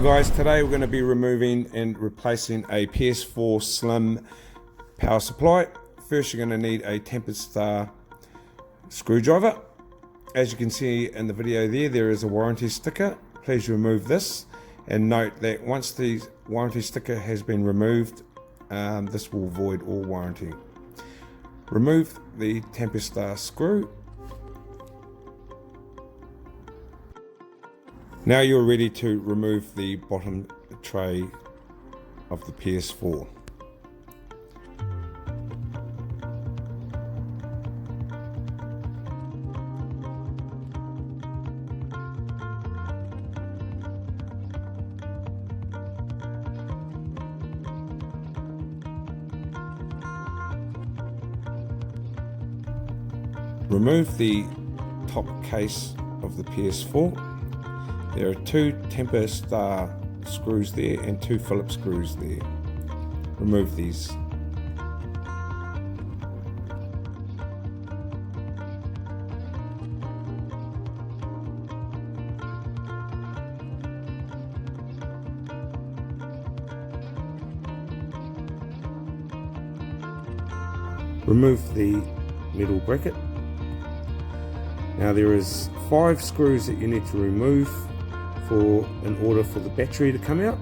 guys, today we're going to be removing and replacing a PS4 Slim power supply. First you're going to need a tempered star screwdriver. As you can see in the video there is a warranty sticker. Please remove this and note that once the warranty sticker has been removed, this will void all warranty. Remove the tempered star screw. Now you're ready to remove the bottom tray of the PS4. Remove the top case of the PS4. There are two temper star screws there and two Phillips screws there. Remove these. Remove the middle bracket. Now there is 5 screws that you need to remove in order for the battery to come out.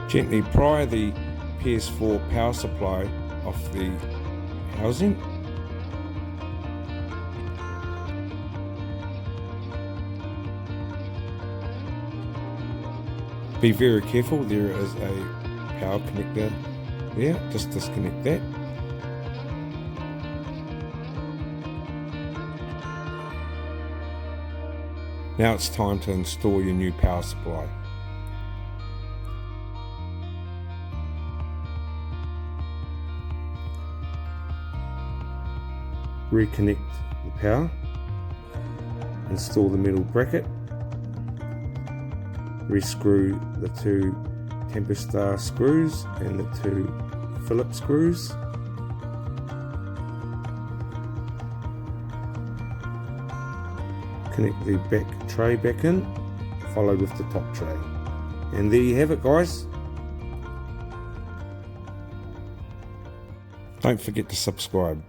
Gently pry the PS4 power supply off the housing. Be very careful, there is a power connector there, just disconnect that. Now it's time to install your new power supply. Reconnect the power, install the middle bracket. Rescrew the 2 temper star screws and the 2 Phillips screws. Connect the back tray back in, followed with the top tray. And there you have it, guys. Don't forget to subscribe.